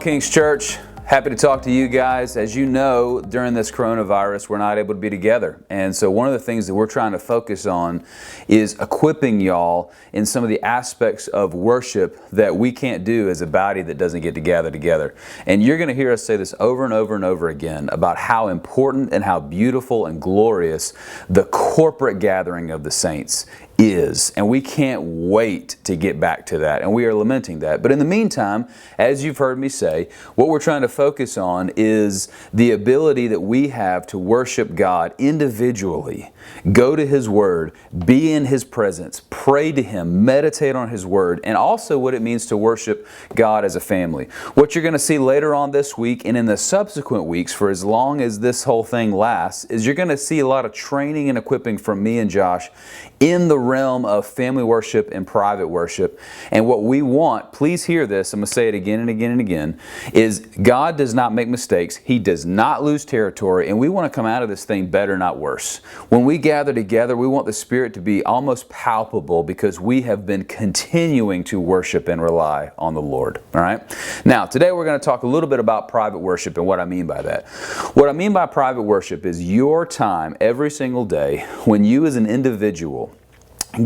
Kings Church. Happy to talk to you guys. As you know, during this coronavirus, we're not able to be together. And so one of the things that we're trying to focus on is equipping y'all in some of the aspects of worship that we can't do as a body that doesn't get together. And you're going to hear us say this over and over and over again about how important and how beautiful and glorious the corporate gathering of the saints is. And we can't wait to get back to that. And we are lamenting that. But in the meantime, as you've heard me say, what we're trying to focus on is the ability that we have to worship God individually. Go to His Word, be in His presence, pray to Him, meditate on His Word, and also what it means to worship God as a family. What you're going to see later on this week and in the subsequent weeks for as long as this whole thing lasts is you're going to see a lot of training and equipping from me and Josh in the realm of family worship and private worship. And what we want, please hear this, I'm going to say it again and again and again, is God does not make mistakes. He does not lose territory, and we want to come out of this thing better, not worse. When we gather together, we want the Spirit to be almost palpable because we have been continuing to worship and rely on the Lord. All right? Now, today we're going to talk a little bit about private worship and what I mean by that. What I mean by private worship is your time every single day when you as an individual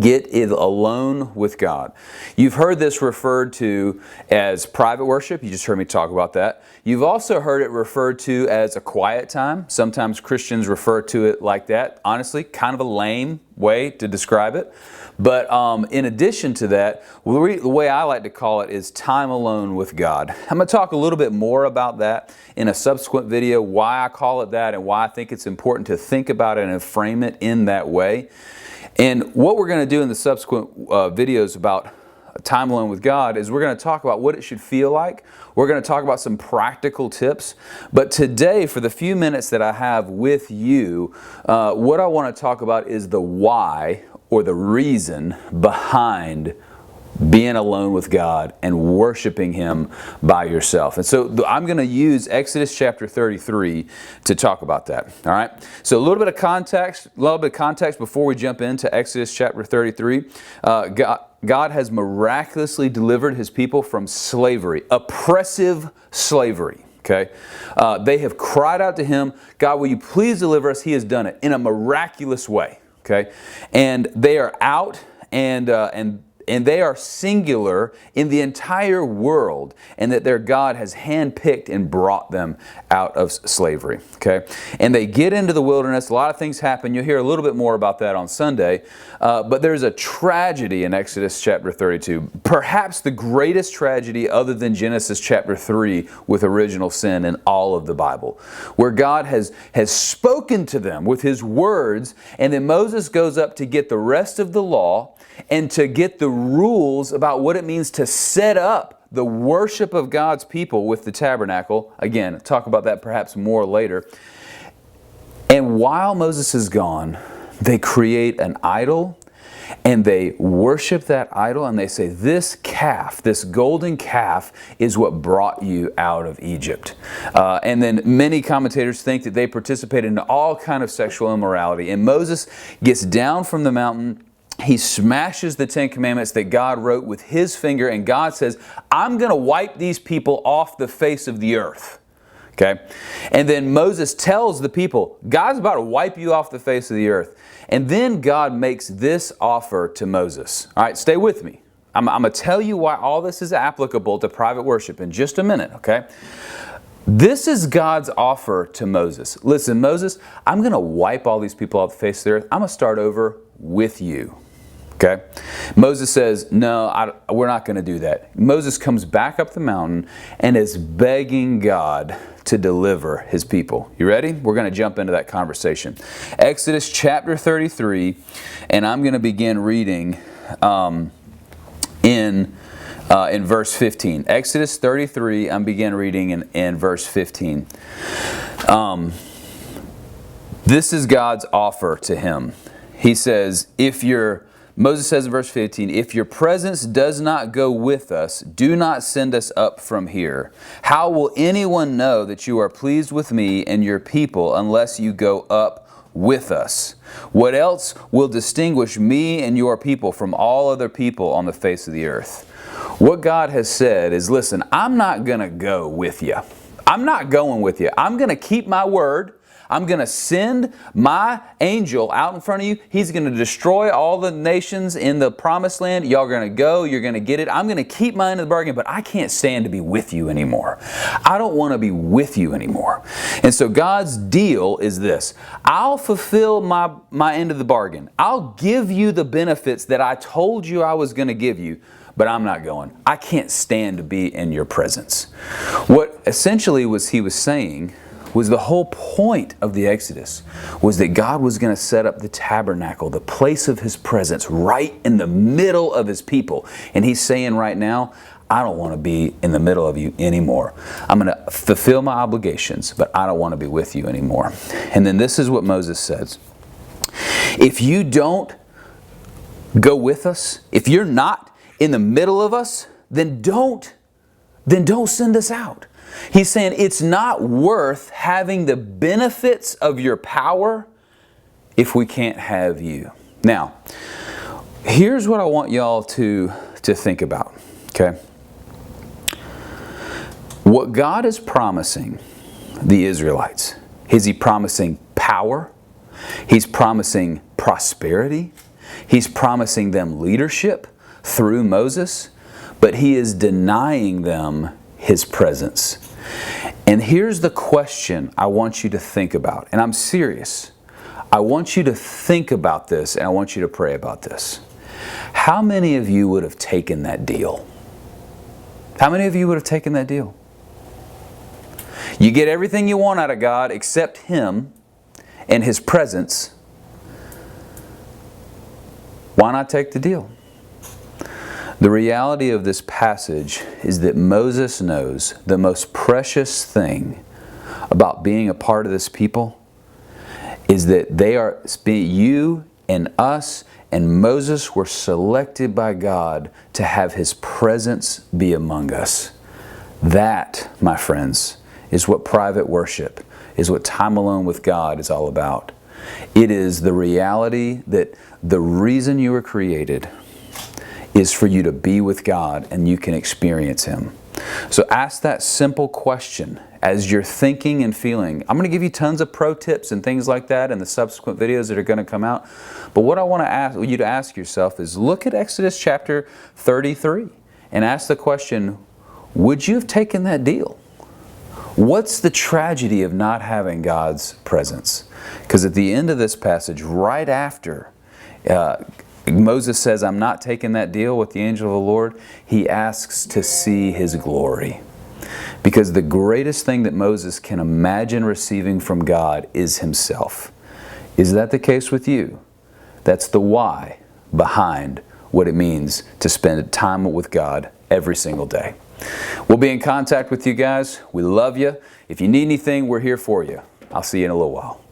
get it alone with God. You've heard this referred to as private worship. You just heard me talk about that. You've also heard it referred to as a quiet time. Sometimes Christians refer to it like that. Honestly, kind of a lame way to describe it. But in addition to that, the way I like to call it is time alone with God. I'm going to talk a little bit more about that in a subsequent video, why I call it that and why I think it's important to think about it and frame it in that way. And what we're going to do in the subsequent videos about time alone with God is we're going to talk about what it should feel like. We're going to talk about some practical tips. But today, for the few minutes that I have with you, what I want to talk about is the why or the reason behind being alone with God and worshiping Him by yourself. And so I'm going to use Exodus chapter 33 to talk about that. All right. So a little bit of context before we jump into Exodus chapter 33. God has miraculously delivered His people from slavery, oppressive slavery. Okay, they have cried out to Him, God, will you please deliver us? He has done it in a miraculous way. Okay, and they are out and they are singular in the entire world, and that their God has handpicked and brought them out of slavery. Okay, and they get into the wilderness. A lot of things happen. You'll hear a little bit more about that on Sunday. But there's a tragedy in Exodus chapter 32, perhaps the greatest tragedy other than Genesis chapter 3 with original sin in all of the Bible, where God has spoken to them with His words, and then Moses goes up to get the rest of the law and to get the rules about what it means to set up the worship of God's people with the tabernacle. Again, talk about that perhaps more later. And while Moses is gone, they create an idol and they worship that idol, and they say, this calf, this golden calf, is what brought you out of Egypt. And then many commentators think that they participated in all kind of sexual immorality. And Moses gets down from the mountain. He smashes the Ten Commandments that God wrote with His finger, and God says, I'm going to wipe these people off the face of the earth. Okay? And then Moses tells the people, God's about to wipe you off the face of the earth. And then God makes this offer to Moses. All right, stay with me. I'm going to tell you why all this is applicable to private worship in just a minute, okay? This is God's offer to Moses. Listen, Moses, I'm going to wipe all these people off the face of the earth. I'm going to start over with you. Okay? Moses says, no, we're not going to do that. Moses comes back up the mountain and is begging God to deliver His people. You ready? We're going to jump into that conversation. Exodus chapter 33, and I'm going to begin reading in verse 15. Exodus 33, I'm begin reading in verse 15. This is God's offer to him. He says, Moses says in verse 15, if your presence does not go with us, do not send us up from here. How will anyone know that you are pleased with me and your people unless you go up with us? What else will distinguish me and your people from all other people on the face of the earth? What God has said is, listen, I'm not going to go with you. I'm not going with you. I'm going to keep my word. I'm going to send my angel out in front of you. He's going to destroy all the nations in the promised land. Y'all are going to go. You're going to get it. I'm going to keep my end of the bargain, but I can't stand to be with you anymore. I don't want to be with you anymore. And so God's deal is this. I'll fulfill my end of the bargain. I'll give you the benefits that I told you I was going to give you, but I'm not going. I can't stand to be in your presence. What essentially he was saying was the whole point of the Exodus was that God was going to set up the tabernacle, the place of His presence, right in the middle of His people. And He's saying right now, I don't want to be in the middle of you anymore. I'm going to fulfill my obligations, but I don't want to be with you anymore. And then this is what Moses says. If you don't go with us, if you're not in the middle of us, then don't send us out. He's saying it's not worth having the benefits of your power if we can't have you. Now, here's what I want y'all to think about, okay? What God is promising the Israelites, is He promising power? He's promising prosperity? He's promising them leadership through Moses? But He is denying them His presence. And here's the question I want you to think about. And I'm serious. I want you to think about this and I want you to pray about this. How many of you would have taken that deal? How many of you would have taken that deal? You get everything you want out of God except Him and His presence. Why not take the deal? The reality of this passage is that Moses knows the most precious thing about being a part of this people is that you and us and Moses were selected by God to have His presence be among us. That, my friends, is what private worship, is what time alone with God is all about. It is the reality that the reason you were created is for you to be with God and you can experience Him. So ask that simple question as you're thinking and feeling. I'm going to give you tons of pro tips and things like that in the subsequent videos that are going to come out. But what I want to ask you to ask yourself is look at Exodus chapter 33 and ask the question, would you have taken that deal? What's the tragedy of not having God's presence? Because at the end of this passage, right after Moses says, I'm not taking that deal with the angel of the Lord, he asks to see His glory. Because the greatest thing that Moses can imagine receiving from God is himself. Is that the case with you? That's the why behind what it means to spend time with God every single day. We'll be in contact with you guys. We love you. If you need anything, we're here for you. I'll see you in a little while.